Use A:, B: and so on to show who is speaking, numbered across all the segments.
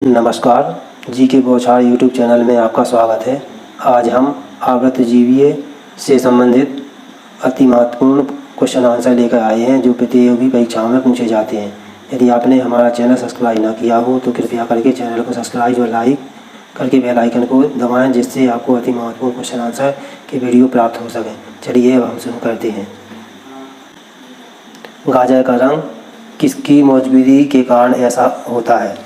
A: नमस्कार, जी के बौछार यूट्यूब चैनल में आपका स्वागत है। आज हम आवर्तजीवीय से संबंधित अति महत्वपूर्ण क्वेश्चन आंसर लेकर आए हैं जो प्रतियोगी परीक्षाओं में पूछे जाते हैं। यदि आपने हमारा चैनल सब्सक्राइब न किया हो तो कृपया करके चैनल को सब्सक्राइब और लाइक करके बेल आइकन को दबाएं, जिससे आपको अति महत्वपूर्ण क्वेश्चन आंसर के वीडियो प्राप्त हो सकें। चलिए अब हम शुरू करते हैं। गाजर का रंग किसकी मौजूदगी के कारण ऐसा होता है?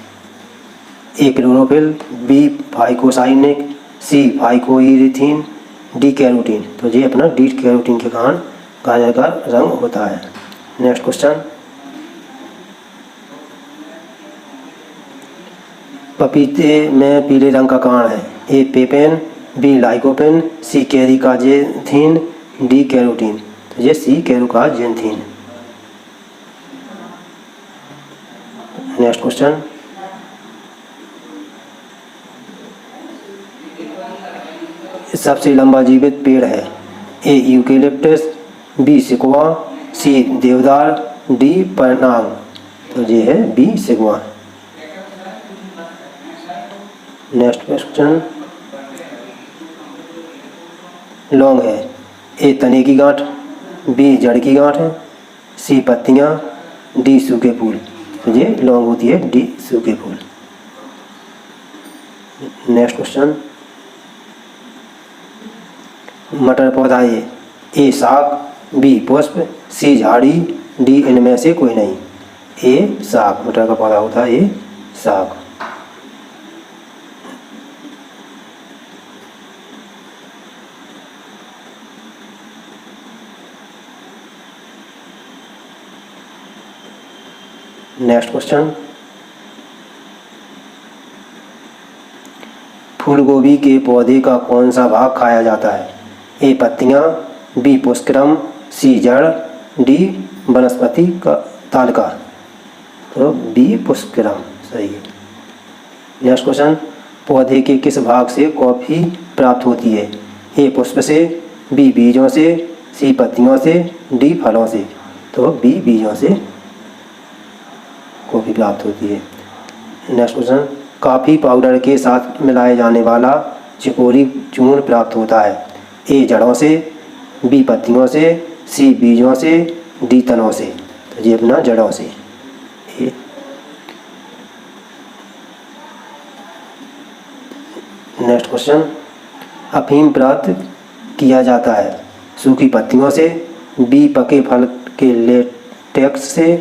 A: A chlorophyll, B phycocyanic, C phycoerythrin, D carotene. तो ये अपना डी कैरोटीन के कारण गाजर का रंग होता है। नेक्स्ट क्वेश्चन, पपीते में पीले रंग का कारण है? ए पेपेन, बी लाइकोपेन, सी कैरिकाजेंथीन, डी कैरोटीन। तो ये सी कैरिकाजेंथीन। नेक्स्ट क्वेश्चन, सबसे लंबा जीवित पेड़ है? ए यूकेलिप्टस, बी सिकुआ, सी देवदार, डी पनाग। तो ये है बी सिकुआ। नेक्स्ट क्वेश्चन, लौंग है? ए तने की गांठ, बी जड़ की गांठ है, सी पत्तियां, डी सूखे फूल। तो ये लौंग होती है, डी सूखे फूल। नेक्स्ट क्वेश्चन, मटर पौधा है? ए शाक, बी पुष्प, सी झाड़ी, डी इनमें से कोई नहीं। ए शाक, मटर का पौधा होता है ए शाक। नेक्स्ट क्वेश्चन, फूल गोभी के पौधे का कौन सा भाग खाया जाता है? ए पत्तियां, बी पुष्करम, सी जड़, डी वनस्पति का तालिका। तो बी पुष्करम सही है। नेक्स्ट क्वेश्चन, पौधे के किस भाग से कॉफ़ी प्राप्त होती है? ए पुष्प से, बी बीजों से, सी पत्तियों से, डी फलों से। तो बी बीजों से कॉफ़ी प्राप्त होती है। नेक्स्ट क्वेश्चन, कॉफ़ी पाउडर के साथ मिलाए जाने वाला चिकोरी चूर्ण प्राप्त होता है? ए जड़ों से, बी पत्तियों से, सी बीजों से, डी तनों से। तो ये अपना जड़ों से। नेक्स्ट क्वेश्चन, अफीम प्राप्त किया जाता है? सूखी पत्तियों से, बी पके फल के लेटेक्स से,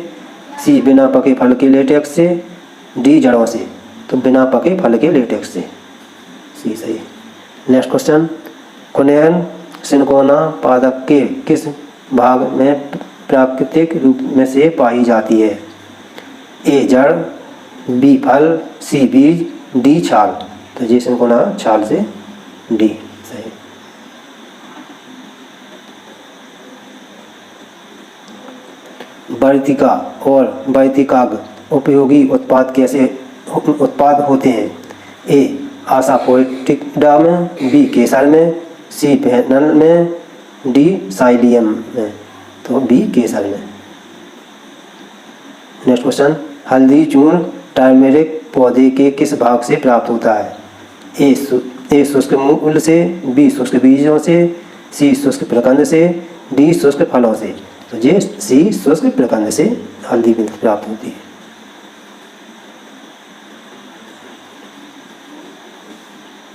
A: सी बिना पके फल के लेटेक्स से, डी जड़ों से। तो बिना पके फल के लेटेक्स से सी सही। नेक्स्ट क्वेश्चन, क्विनैन सिनकोना पादप के किस भाग में प्राकृतिक रूप में से पाई जाती है? ए जड़, बी फल, सी बीज, डी छाल। तो ये सिनकोना छाल से डी सही। वर्तिका और वर्तिकाग्र उपयोगी उत्पाद होते हैं? ए आसाफोइटिका में, बी केसर में, सी फेनल में, डी साइलियम में। तो बी केसर में। नेक्स्ट क्वेश्चन, हल्दी चूर्ण टर्मेरिक पौधे के किस भाग से प्राप्त होता है? ए शुष्क मूल से, बी शुष्क बीजों से, सी शुष्क प्रकंद से, डी शुष्क फलों से। तो ये सी शुष्क प्रकंद से हल्दी प्राप्त होती है।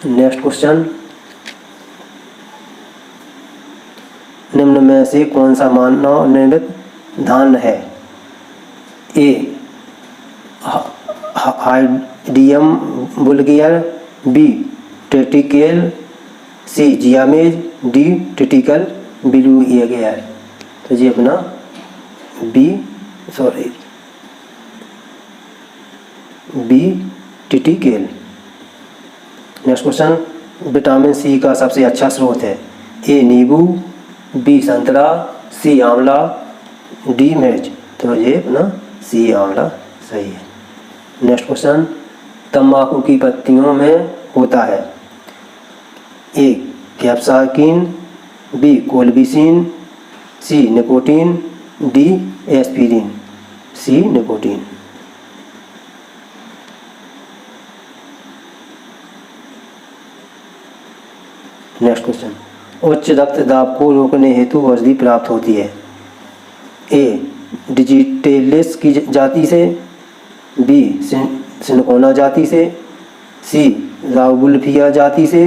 A: नेक्स्ट क्वेश्चन, निम्न में से कौन सा मानव निर्मित धान है? ए हाइडियम बुल्गियर, बी ट्रेटिकेल, सी जियामेज, डी ट्रिटिकल बिलुएगर। तो ये अपना B triticale. Next question, vitamin C का सबसे अच्छा स्रोत है? ए नींबू, बी संतरा, सी आंवला, डी मिर्च। तो ये अपना सी आंवला सही है। नेक्स्ट क्वेश्चन, तंबाकू की पत्तियों में होता है? ए कैप्साइसिन, बी कोल्बिसिन, सी निकोटीन, डी एस्पिरिन। सी निकोटीन। नेक्स्ट क्वेश्चन, उच्च रक्तदाब को रोकने हेतु औषधि प्राप्त होती है। ए डिजिटेलिस की जाति से, बी सिनकोना जाति से, सी राउबुल्फिया जाति से,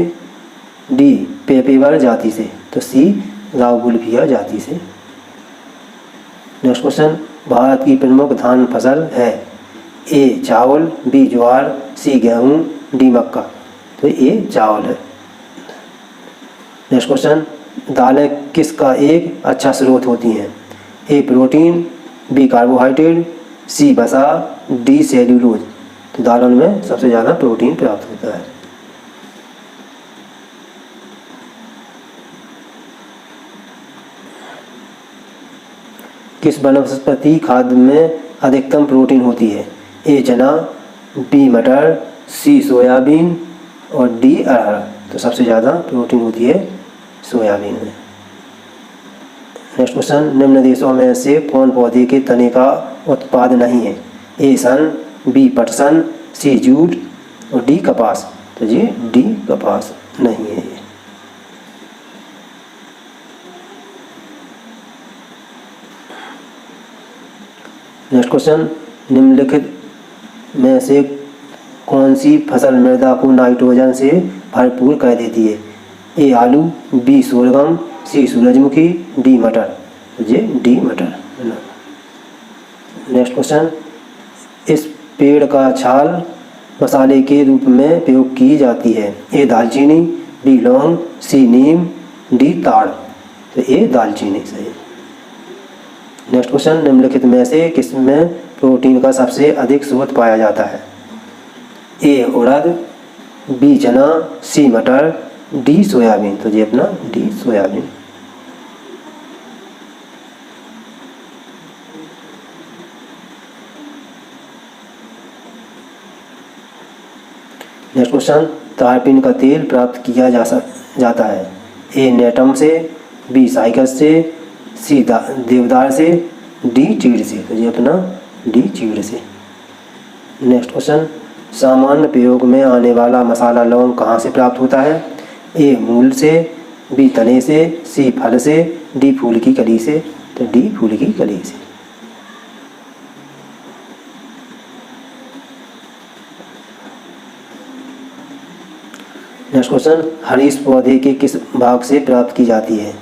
A: डी पेपेवर जाति से। तो सी राउबुल्फिया जाति से। नेक्स्ट क्वेश्चन, भारत की प्रमुख धान फसल है। ए चावल, बी ज्वार, सी गेहूँ, डी मक्का। तो ए चावल है। नेक्स्ट क्वेश्चन, दालें किसका एक अच्छा स्रोत होती हैं। ए प्रोटीन, बी कार्बोहाइड्रेट, सी वसा, डी सेल्यूलोज। तो दालों में सबसे ज़्यादा प्रोटीन प्राप्त होता है। किस वनस्पति खाद्य में अधिकतम प्रोटीन होती है। ए चना, बी मटर, सी सोयाबीन और डी अरहर। तो सबसे ज़्यादा प्रोटीन होती है सोयाबीन में। नेक्स्ट क्वेश्चन, निम्न देशों में से कौन पौधे के तने का उत्पाद नहीं है। ए सन, बी पटसन, सी जूट और डी कपास। तो ये डी कपास नहीं है। नेक्स्ट क्वेश्चन, निम्नलिखित में से कौन सी फसल मृदा को नाइट्रोजन से भरपूर कर देती है। ए आलू, बी सोलगम, सी सूरजमुखी, डी मटर। तो ये डी मटर। नेक्स्ट क्वेश्चन, इस पेड़ का छाल मसाले के रूप में प्रयोग की जाती है। ए दालचीनी, बी लौंग, सी नीम, डी ताड़। तो ए दालचीनी सही। नेक्स्ट क्वेश्चन, निम्नलिखित में से किसमें प्रोटीन का सबसे अधिक स्रोत पाया जाता है। ए उड़द, बी चना, सी मटर, डी सोयाबीन। तो ये अपना डी सोयाबीन। नेक्स्ट क्वेश्चन, तारपीन का तेल प्राप्त किया जाता है। ए नेटम से, बी साइकस से, सी देवदार से, डी चीड़ से। तो ये अपना डी चीड़ से। नेक्स्ट क्वेश्चन, सामान्य प्रयोग में आने वाला मसाला लौंग कहाँ से प्राप्त होता है। ए मूल से, बी तने से, सी फल से, डी फूल की कली से। तो डी फूल की कली से। नेक्स्ट क्वेश्चन, हरीश पौधे के किस भाग से प्राप्त की जाती है।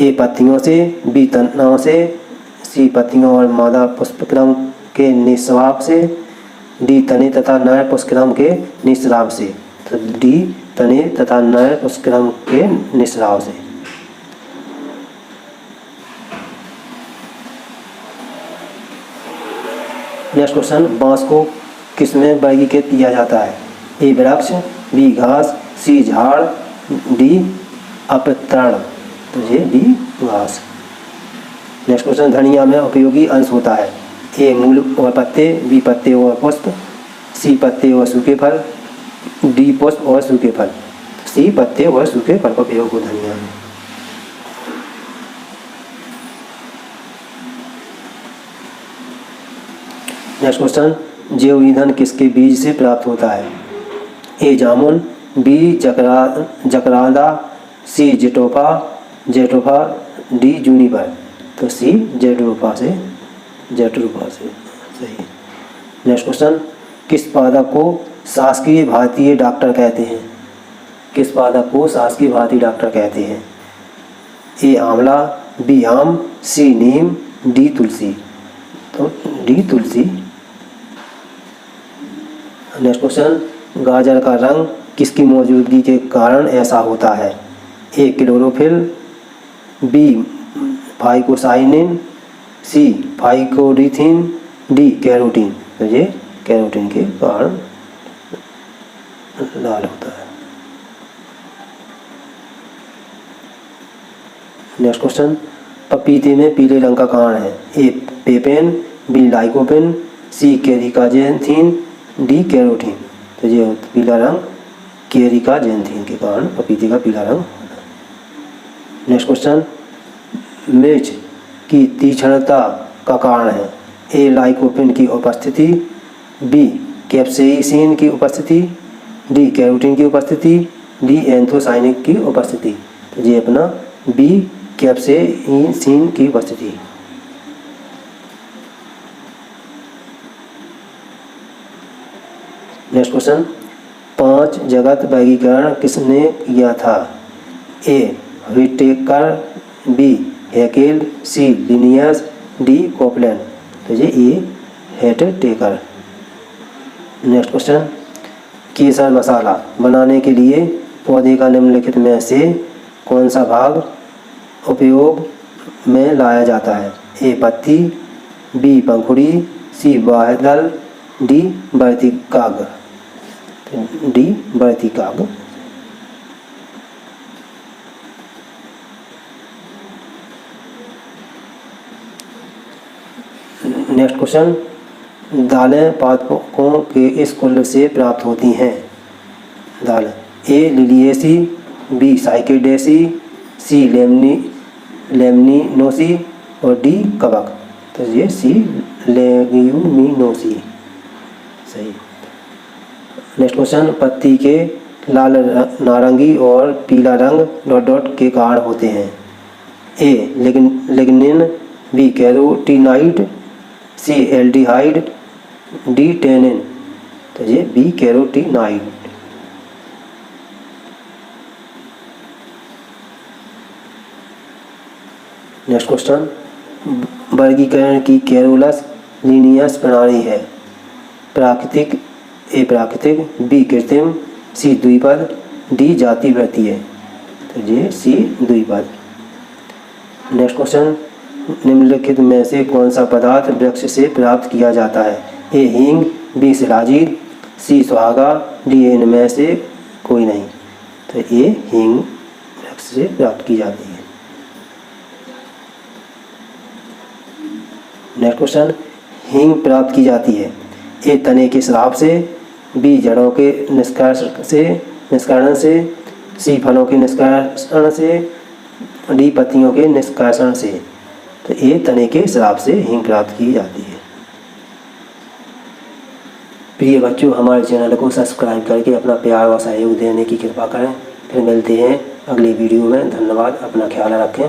A: ए पत्तियों से, बी तनों से, सी पत्तियों और मादा पुष्पक्रम के निस्राव से, डी तने तथा नर पुष्पक्रम के निस्राव से। तो डी तने तथा नर पुष्पक्रम के निस्राव से। नेक्स्ट क्वेश्चन, बांस को किसमें वर्गीकृत किया जाता है। ए वृक्ष, बी घास, सी झाड़, डी अपतरण। तो ये डी घास। नेक्स्ट क्वेश्चन, धनिया में उपयोगी अंश होता है। ए मूल और पत्ते, बी पत्ते और पुष्प, सी पत्ते और सूखे फल, डी पुष्प और सूखे फल। सी पत्ते और सूखे फल का उपयोग हो धनिया में। नेक्स्ट क्वेश्चन, जैव ईंधन किसके बीज से प्राप्त होता है। ए जामुन, बी जकरादा, सी जेटोफा, डी जूनिपर। तो सी जेटोफा से सही। नेक्स्ट क्वेश्चन, किस पादप को शासकीय भारतीय डॉक्टर कहते हैं। किस पादप को शासकीय भारतीय डॉक्टर कहते हैं। ए आंवला, बी आम, सी नीम, डी तुलसी। तो डी तुलसी। नेक्स्ट क्वेश्चन, गाजर का रंग किसकी मौजूदगी के कारण ऐसा होता है। A chlorophyll, B phycocyanin, C phycoerythrin, D carotene. तो ये कैरोटीन के कारण लाल होता है। नेक्स्ट क्वेश्चन, पपीते में पीले रंग का कारण है। ए पेपेन, बी लाइकोपेन, सी केरिकाजेंथीन, डी कैरोटीन। तो ये पीला रंग केरिकाजेंथीन के कारण पपीते का पीला रंग होता है। नेक्स्ट क्वेश्चन, मिर्च की तीक्ष्णता का कारण है। ए लाइकोपेन की उपस्थिति, बी कैप्सेसिन की उपस्थिति, डी कैरोटीन की उपस्थिति, डी एंथोसाइनिन की उपस्थिति। तो ये अपना बी कैप्सेसिन की उपस्थिति। नेक्स्ट क्वेश्चन, 5 जगत वर्गीकरण किसने किया था? ए व्हिटेकर, बी हैकेल, सी लिनियस, डी कोपलैंड। तो ये ए व्हिटेकर। नेक्स्ट क्वेश्चन, केसर मसाला बनाने के लिए पौधे का निम्नलिखित में से कौन सा भाग उपयोग में लाया जाता है? ए पत्ती, बी पंखुड़ी, सी बाह्यदल, डी वर्तिकाग्र। डी वर्तिकाग्र। नेक्स्ट क्वेश्चन, दालें पादपों के इस कुल से प्राप्त होती हैं? दालें ए लिलिएसी, बी साइकेडेसी, सी लेमनिनोसी और डी कवक। तो ये सी लेग्यूमिनोसी सही। नेक्स्ट क्वेश्चन, पत्ती के लाल, नारंगी और पीला रंग डॉट डॉट के कारण होते हैं? ए लिग्निन, बी कैरोटीनाइड, सी एल्डिहाइड, डी टेनिन। तो ये बी कैरोटीनाइड। नेक्स्ट क्वेश्चन, वर्गीकरण की कैरोलस लीनियस प्रणाली है? प्राकृतिक, ए प्राकृतिक, बी कृत्रिम, सी द्विपद, डी जाति वृत्तीय। तो ये सी द्विपद। नेक्स्ट क्वेश्चन, निम्नलिखित में से कौन सा पदार्थ वृक्ष से प्राप्त किया जाता है? ए हींग, बी शिलाजीत, सी सुहागा, डी इनमें से कोई नहीं। तो ए हींग वृक्ष से प्राप्त की जाती है। नेक्स्ट क्वेश्चन, हींग प्राप्त की जाती है? ए तने के स्राव से, बी जड़ों के निष्कर्षण से, सी फलों के निष्कर्षण से, डी पत्तियों के निष्कर्षण से। तो ए तने के स्राव से हींग प्राप्त की जाती है। प्रिय बच्चों, हमारे चैनल को सब्सक्राइब करके अपना प्यार और सहयोग देने की कृपा करें। फिर मिलते हैं अगली वीडियो में। धन्यवाद। अपना ख्याल रखें।